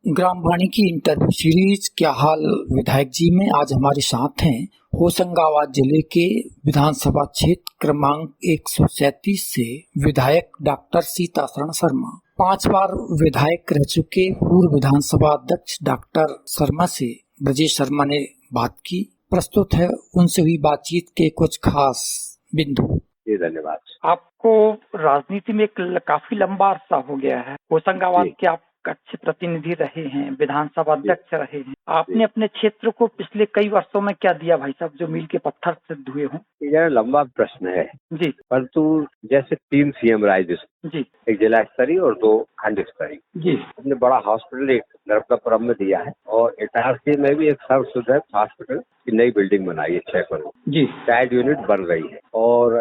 ग्राम वाणी की interview series क्या हाल विधायक जी में आज हमारे साथ हैं होशंगाबाद जिले के विधानसभा क्षेत्र क्रमांक 137 से विधायक डॉक्टर सीताशरण शर्मा। 5 बार विधायक रह चुके पूर्व विधानसभा अध्यक्ष डॉक्टर शर्मा से ब्रजेश शर्मा ने बात की। प्रस्तुत है उनसे हुई बातचीत के कुछ खास बिंदु। जी धन्यवाद। आपको राजनीति में काफी लंबा अरसा हो गया है। होशंगाबाद के आप अच्छे प्रतिनिधि रहे हैं, विधानसभा अध्यक्ष रहे हैं। आपने अपने क्षेत्र को पिछले कई वर्षों में क्या दिया भाई साहब, जो मील के पत्थर सिद्ध हुए हों? यह लंबा प्रश्न है जी, परंतु जैसे 3 सीएम राय जी, एक जिला स्तरीय और 2 खंड स्तरीय। जी, हमने बड़ा हॉस्पिटल एक नर्मदापुरम में दिया है और इटारसी में भी एक सर्व सुविधा हॉस्पिटल की नई बिल्डिंग बनाई है 6 करोड़ जी, चाइल्ड यूनिट बन रही है। और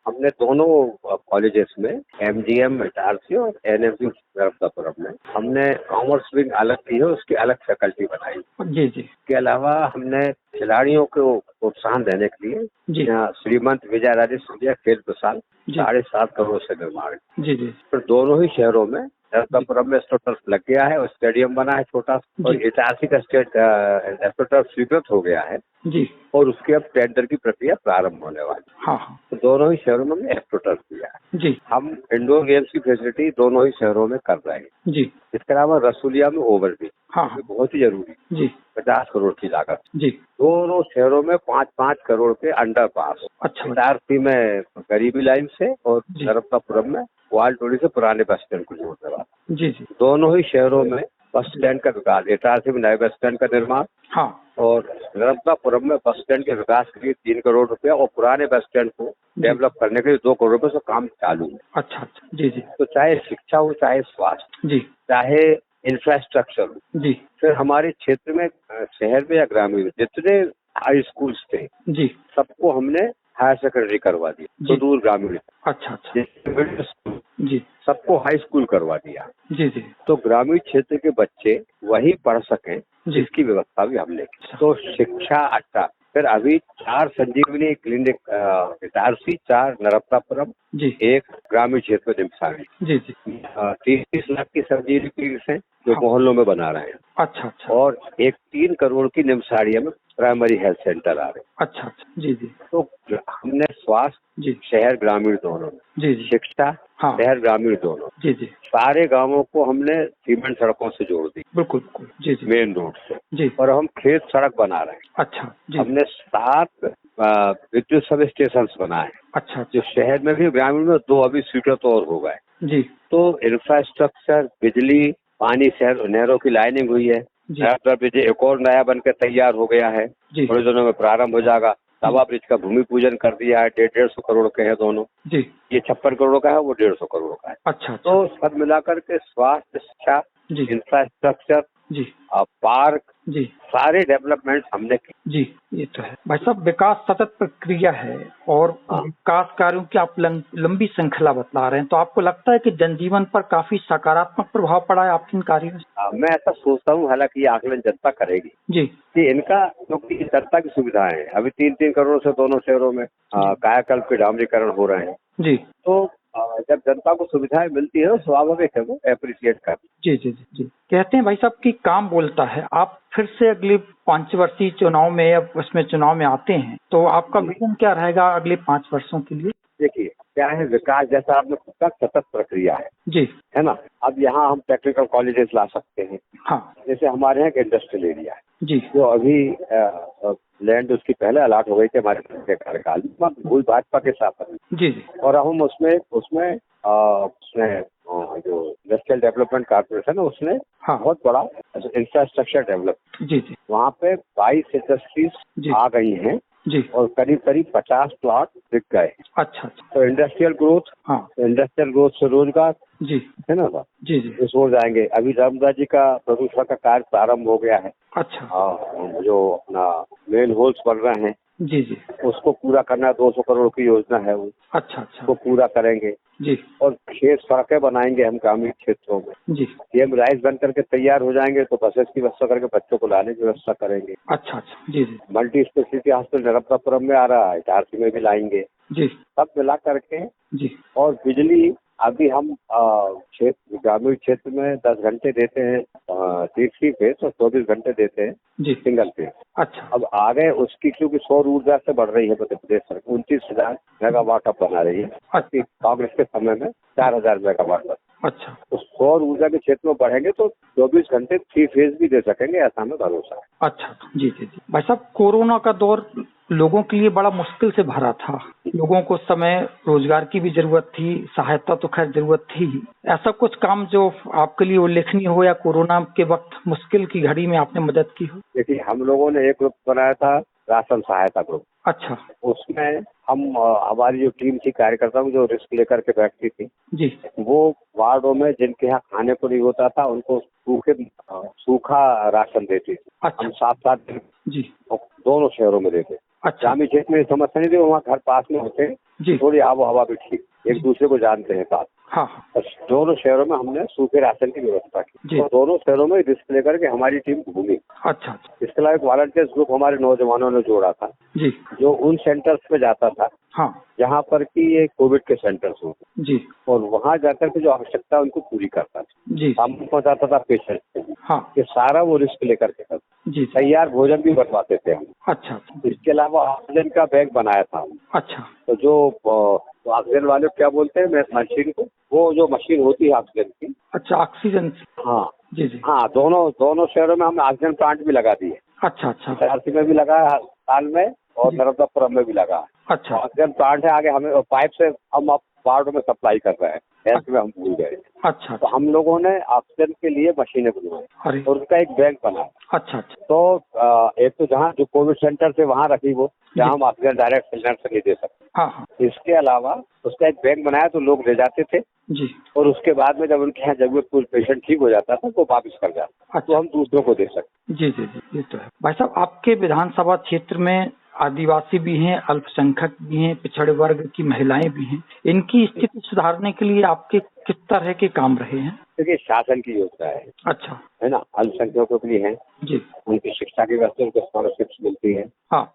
हमने दोनों कॉलेजेस में एमजीएम इटारसी और एनएमसी नर्मदापुरम में हमने कॉमर्स विंग अलग की है, उसकी अलग फैकल्टी बनाई। जी, जी, इसके अलावा हमने खिलाड़ियों को प्रोत्साहन देने के लिए जी, यहाँ श्रीमंत विजय राजे सिंधिया खेल प्रसाद जी, 7.5 करोड़ से निर्माण। जी, जी, तो दोनों ही शहरों में नर्मदापुरम में एस्ट्रोटर्फ लग गया है और स्टेडियम बना है छोटा और जी। इटारसी का एस्ट्रोटर्फ स्वीकृत हो गया है जी, और उसकी अब टेंडर की प्रक्रिया प्रारंभ होने वाली है। हाँ, हाँ, तो दोनों ही शहरों में हमने एस्ट्रोटर्फ दिया है। जी, हम इंडोर गेम्स की फैसिलिटी दोनों ही शहरों में कर रहे हैं। जी, इसके अलावा रसूलिया में ओवरब्रिज हाँ, हाँ, बहुत ही जरूरी, जी, 50 करोड़ की लागत। जी, दोनों शहरों में 5-5 करोड़ के अंडर पास। अच्छा, इटारसी में गरीबी लाइन से और जी, नर्मदापुरम में वालटोली से पुराने बस स्टैंड को जोड़ने वाला। जी, जी, दोनों ही शहरों में बस स्टैंड का विकास, इटारसी में नए बस स्टैंड का निर्माण हाँ, और नर्मदापुरम में बस स्टैंड के विकास के लिए 3 करोड़ रुपया और पुराने बस स्टैंड को डेवलप करने के लिए 2 करोड़ रुपये से काम चालू है। अच्छा, अच्छा, जी, जी, तो चाहे शिक्षा हो, चाहे स्वास्थ्य, जी, चाहे इंफ्रास्ट्रक्चर हो, जी, फिर हमारे क्षेत्र में शहर में या ग्रामीण जितने हाई स्कूल्स थे जी, सबको हमने हायर सेकेंडरी करवा दिया। जी, तो दूर ग्रामीण अच्छा, अच्छा, जैसे मिडिल स्कूल जी, सबको हाई स्कूल करवा दिया। जी, जी, तो ग्रामीण क्षेत्र के बच्चे वहीं पढ़ सकें, जी, इसकी व्यवस्था भी हमने की। तो शिक्षा अच्छा, फिर अभी 4 संजीवनी क्लिनिक इटारसी, 4 नर्मदापुरम, जी, 1 ग्रामीण क्षेत्र में निमसानी। जी, जी, 30 लाख की संजीवनी क्लिनिक है जो हाँ, मोहल्लों में बना रहे हैं अच्छा, अच्छा, और एक 3 करोड़ की निमसाड़िया में प्राइमरी हेल्थ सेंटर आ रहे हैं। अच्छा, अच्छा, जी, जी, तो हमने स्वास्थ्य जी, शहर ग्रामीण दोनों में, जी, जी, शिक्षा हाँ, शहर ग्रामीण दोनों, जी, जी, सारे गांवों को हमने सीमेंट सड़कों से जोड़ दी, बिल्कुल, बिल्कुल, जी, जी, मेन रोड से। जी, और हम खेत सड़क बना रहे हैं। अच्छा, जी, हमने 7 विद्युत सब स्टेशन बनाए, अच्छा, जो शहर में भी ग्रामीण में 2 अभी स्वीकृत और हो गए। जी, तो इंफ्रास्ट्रक्चर, बिजली, पानी, शहर नहरों की लाइनिंग हुई है। जी, नया ब्रिज एक और नया बनकर तैयार हो गया है, जी, थोड़े दिनों में प्रारंभ हो जाएगा। तवा ब्रिज का भूमि पूजन कर दिया है, 150 करोड़ के हैं दोनों। जी, ये 56 करोड़ का है, वो 150 करोड़ का है। अच्छा, अच्छा, तो सब मिलाकर के स्वास्थ्य, शिक्षा, जी, इंफ्रास्ट्रक्चर, जी, पार्क, जी, सारे डेवलपमेंट हमने की। जी, ये तो है भाई साहब। विकास सतत प्रक्रिया है और हाँ। विकास कार्यों की आप लंबी श्रृंखला बतला रहे हैं, तो आपको लगता है कि जनजीवन पर काफी सकारात्मक प्रभाव पड़ा है आपके इन कार्यों से? मैं ऐसा सोचता हूँ, हालांकि ये आकलन जनता करेगी जी, कि इनका, क्योंकि जनता की सुविधाएं हैं। अभी 3-3 करोड़ से दोनों शहरों में कायाकल्प के डामरीकरण हो रहे हैं। जी, तो जब जनता को सुविधाएं मिलती है तो स्वाभाविक है वो एप्रिशिएट कर। जी, जी, जी, जी। कहते हैं भाई साहब कि काम बोलता है। आप फिर से अगले 5 वर्षीय चुनाव में या उसमें चुनाव में आते हैं, तो आपका विजन क्या रहेगा अगले 5 वर्षों के लिए? देखिए क्या है, विकास जैसा आपने पूछा सतत प्रक्रिया जी, है ना। अब यहाँ हम टेक्निकल कॉलेजेस ला सकते हैं। हाँ, जैसे हमारे यहाँ एक इंडस्ट्रियल एरिया है जी, जो अभी लैंड उसकी पहले अलॉट हो गई थी हमारे कार्यकाल में, भूल भाजपा के साथ। जी, जी, और हम उसमें उसमें जो इंडस्ट्रियल डेवलपमेंट कॉर्पोरेशन है उसने हाँ, बहुत बड़ा इंफ्रास्ट्रक्चर डेवलप, जी, जी, वहाँ पे 22 इंडस्ट्रीज जी, आ गई हैं जी, और करीब करीब 50 प्लॉट बिक गए। अच्छा, अच्छा, तो इंडस्ट्रियल ग्रोथ, हाँ, इंडस्ट्रियल ग्रोथ से रोजगार जी, है ना सर, जी, जी, रिसोर्स आएंगे। अभी रामदा जी का प्रदूषण का कार्य प्रारंभ हो गया है। अच्छा, जो अपना मेन होल्स बन रहे हैं जी, जी, उसको पूरा करना, 200 करोड़ की योजना है वो, अच्छा, अच्छा, उसको पूरा करेंगे। जी, और खेत सड़कें बनाएंगे हम ग्रामीण क्षेत्रों में। जी, सीएम राइस बन करके तैयार हो जाएंगे तो बसेस की व्यवस्था करके बच्चों को लाने की व्यवस्था करेंगे। अच्छा, अच्छा, जी, जी, मल्टी स्पेशलिटी हॉस्पिटल नर्मदापुरम में आ रहा है, इटारसी में भी लाएंगे। जी, सब मिला करके जी, और बिजली अभी हम क्षेत्र ग्रामीण क्षेत्र में 10 घंटे देते हैं तीसरी फेज और 24 घंटे देते हैं जी। Single phase. अच्छा। अब आगे उसकी क्योंकि सौर ऊर्जा से बढ़ रही है मध्य प्रदेश सरकार 29,000 मेगावाट अब बना रही है। अच्छा। कांग्रेस के समय में 4,000 मेगावाट पर। अच्छा। तो सौर ऊर्जा के क्षेत्र में बढ़ेंगे तो 24 घंटे 3 फेज भी दे सकेंगे, ऐसा हमें भरोसा है। अच्छा जी जी जी। भाई साहब, कोरोना का दौर लोगों के लिए बड़ा मुश्किल से भरा था। लोगों को उस समय रोजगार की भी जरूरत थी, सहायता तो खैर जरूरत थी ही। ऐसा कुछ काम जो आपके लिए उल्लेखनीय हो या कोरोना के वक्त मुश्किल की घड़ी में आपने मदद की हो? देखिए, हम लोगों ने एक ग्रुप बनाया था, राशन सहायता ग्रुप। अच्छा। उसमें हम हमारी जो टीम थी कार्यकर्ताओं जो रिस्क लेकर के बैठती थी जी। वो वार्डों में जिनके यहाँ खाने को नहीं होता था उनको सूखा राशन देती थी। अच्छा। हम 7-7 दिन जी। दोनों शहरों में देते। अच्छा। ग्रामीण क्षेत्र में समस्या नहीं थी, वहाँ घर पास में होते, जी। थोड़ी आबो हवा भी ठीक, एक दूसरे को जानते हैं साथ। हाँ। और दोनों शहरों में हमने सूखे राशन की व्यवस्था की और दोनों शहरों में रिस्क लेकर के हमारी टीम घूमी। अच्छा। इसके अलावा एक वॉलंटियर्स ग्रुप हमारे नौजवानों ने जोड़ा था जी। जो उन सेंटर्स पे जाता था हाँ। जहाँ पर कि ये कोविड के सेंटर्स होते जी। और वहाँ जाकर के जो आवश्यकता उनको पूरी करता था जी। सामान पहुँचाता था पेशेंट को। हाँ। ये सारा वो रिस्क लेकर के करता। जी। तैयार भोजन भी बनवाते थे हम। अच्छा। इसके अलावा ऑक्सीजन का बैग बनाया था हम। अच्छा। तो जो ऑक्सीजन वाले क्या बोलते हैं मशीन को, वो जो मशीन होती है ऑक्सीजन की। अच्छा, ऑक्सीजन। हाँ जी जी। हाँ, दोनों शहरों में हमने ऑक्सीजन प्लांट भी लगा दिए। अच्छा। अच्छा। इटारसी में भी लगा है हाल में और नर्मदापुरम में भी लगा है। अच्छा। ऑक्सीजन प्लांट है, आगे हमें पाइप से हम अब वार्डों में सप्लाई कर रहे हैं। हेल्थ में हम भूल गए। अच्छा। तो हम लोगों ने ऑक्सीजन के लिए मशीनें बनवाई और उसका एक बैंक बनाया। अच्छा। अच्छा। तो एक तो जहाँ जो कोविड सेंटर थे वहाँ रखी वो, जहाँ हम ऑक्सीजन डायरेक्ट सिलेंडर से नहीं दे सकते। हाँ हाँ। इसके अलावा उसका एक बैंक बनाया तो लोग ले जाते थे जी। और उसके बाद में जब उनके यहाँ जरूरत कोई पेशेंट ठीक हो जाता था तो वापस कर जाता। तो हम दूसरों को दे सकते। जी जी जी, ये तो है। भाई साहब, आपके विधानसभा क्षेत्र में आदिवासी भी हैं, अल्पसंख्यक भी हैं, पिछड़े वर्ग की महिलाएं भी हैं। इनकी स्थिति सुधारने के लिए आपके किस तरह के काम रहे हैं? देखिए, शासन की योजना है। अच्छा। है ना, अल्पसंख्यकों के लिए है जी, उनकी शिक्षा की व्यवस्था, उनको स्कॉलरशिप्स मिलती है। हाँ,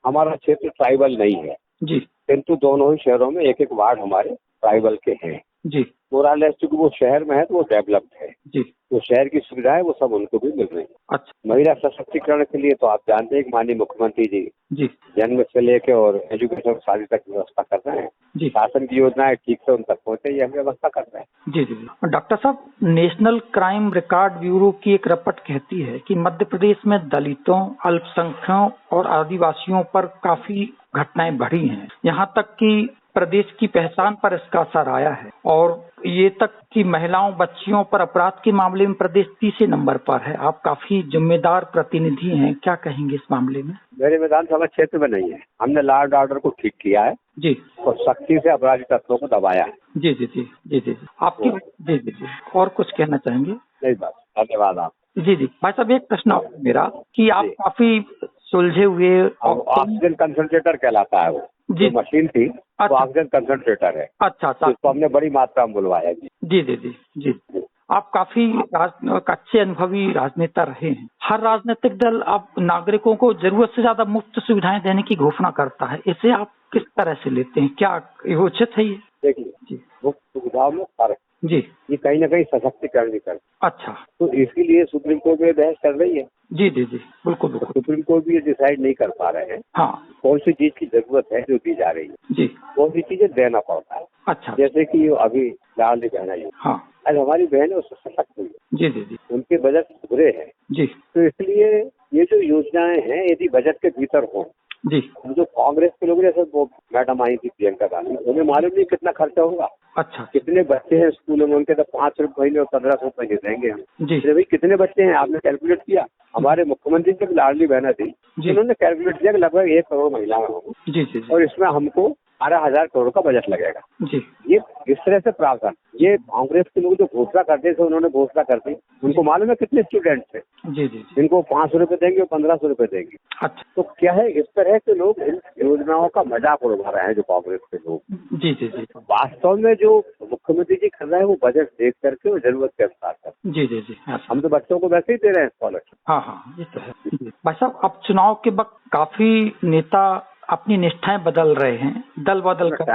हमारा क्षेत्र ट्राइबल नहीं है जी, किंतु दोनों ही शहरों में एक एक वार्ड हमारे ट्राइबल के हैं जी। मोरालेस, चूंकि वो शहर में है तो वो डेवलप्ड है जी। तो शहर की सुविधाएं वो सब उनको भी मिल रही है। अच्छा। महिला सशक्तिकरण के लिए तो आप जानते हैं कि माननीय मुख्यमंत्री जी जन्म से लेके और एजुकेशन शादी तक व्यवस्था कर रहे हैं जी। शासन की योजनाएं ठीक से उन तक पहुंचे, ये हम व्यवस्था कर रहे हैं। जी जी। डॉक्टर साहब, नेशनल क्राइम रिकॉर्ड ब्यूरो की एक रिपोर्ट कहती है कि मध्य प्रदेश में दलितों, अल्पसंख्यकों और आदिवासियों पर काफी घटनाएं बढ़ी हैं। यहाँ तक कि प्रदेश की पहचान पर इसका असर आया है और ये तक कि महिलाओं, बच्चियों पर अपराध के मामले में प्रदेश तीसरे नंबर पर है। आप काफी जिम्मेदार प्रतिनिधि हैं, क्या कहेंगे इस मामले में? मेरे विधानसभा क्षेत्र में नहीं है। हमने लॉ एंड ऑर्डर को ठीक किया है जी और सख्ती से अपराधी तत्वों को दबाया है। जी जी जी जी जी। आपकी जी जी जी। और कुछ कहना चाहेंगे? नहीं, बस धन्यवाद आप। जी जी। भाई साहब, एक प्रश्न और मेरा कि आप काफी सुलझे हुए। ऑक्सीजन कंसंट्रेटर कहलाता है वो जी, जो मशीन थी वो ऑक्सीजन कंसंट्रेटर है। अच्छा अच्छा। इसको हमने बड़ी मात्रा में बुलवाया जी जी जी जी जी। आप काफी अच्छे अनुभवी राजनेता रहे हैं। हर राजनीतिक दल अब नागरिकों को जरूरत से ज्यादा मुफ्त सुविधाएं देने की घोषणा करता है, इसे आप किस तरह से लेते हैं? क्या ये उचित है? ये देखिए, मुफ्त सुविधाओं में फर्क जी, ये कहीं ना कहीं सशक्तिकरण भी कर। अच्छा, तो इसके लिए सुप्रीम कोर्ट में बहस कर रही है। जी जी जी, बिल्कुल बिल्कुल। सुप्रीम कोर्ट भी ये डिसाइड नहीं कर पा रहे हैं हाँ, कौन सी चीज की जरूरत है जो दी जा रही है जी, कौन सी चीजें देना पड़ता है। अच्छा, जैसे कि अभी लाडली बहना, हाँ, आज हमारी बहनें उससे सशक्त हुई है। जी जी जी, उनके बजट सुधरे हैं जी, तो इसलिए ये जो योजनाएं हैं यदि बजट के भीतर हो जी, जो कांग्रेस के लोग जैसे वो मैडम आई थी प्रियंका गांधी, उन्हें मालूम नहीं कितना खर्चा होगा। अच्छा, कितने बच्चे हैं स्कूलों में, उनके तो 5 रुपए महीने और 1500 महीने देंगे हम जी। भाई कितने बच्चे हैं आपने कैलकुलेट किया? हमारे मुख्यमंत्री जब लाडली बहना थी उन्होंने कैलकुलेट किया कि लगभग 1 करोड़ महिलाएं होंगी जी, जी, जी। और इसमें हमको 12,000 करोड़ का बजट लगेगा जी। ये इस तरह से प्रावधान, ये कांग्रेस के लोग जो घोषणा करते थे उन्होंने घोषणा कर दी। उनको मालूम है कितने स्टूडेंट थे जी जी, इनको 500 रुपए देंगे और 1500 रुपए देंगे। अच्छा, तो क्या है, इस तरह से लोग इन योजनाओं का मजाक उड़ा रहे हैं जो कांग्रेस के लोग जी जी जी। वास्तव में जो मुख्यमंत्री जी कर रहे हैं वो बजट देख करके और जरूरत के अनुसार कर जी जी जी। हम तो बच्चों को वैसे ही दे रहे हैं स्कॉलरशिप। हाँ हाँ, ये तो है। भाई साहब, अब चुनाव के वक्त काफी नेता अपनी निष्ठाएं बदल रहे हैं, दल बदल कर।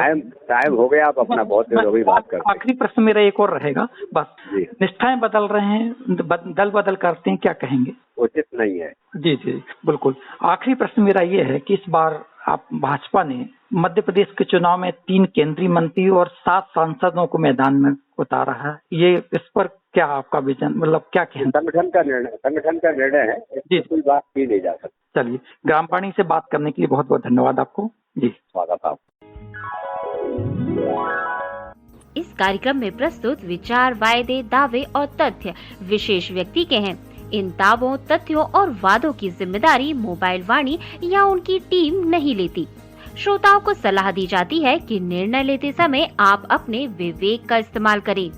टाइम हो गया, आप अपना बहुत देर हो गई बात करते। आखिरी प्रश्न मेरा एक और रहेगा बस। निष्ठाएं बदल रहे हैं, दल बदल करते हैं, क्या कहेंगे? उचित नहीं है। जी जी बिल्कुल। आखिरी प्रश्न मेरा ये है कि इस बार आप भाजपा ने मध्य प्रदेश के चुनाव में 3 केंद्रीय मंत्री और 7 सांसदों को मैदान में उतारा है, ये इस पर क्या आपका विजन, मतलब क्या कहें? संगठन का निर्णय है जी, कोई बात की नहीं जा सकती। चलिए, ग्रामवाणी से बात करने के लिए बहुत बहुत धन्यवाद आपको जी। स्वागत आप। इस कार्यक्रम में प्रस्तुत विचार, वायदे, दावे और तथ्य विशेष व्यक्ति के हैं। इन दावों, तथ्यों और वादों की जिम्मेदारी मोबाइल वाणी या उनकी टीम नहीं लेती। श्रोताओं को सलाह दी जाती है कि निर्णय लेते समय आप अपने विवेक का इस्तेमाल करें।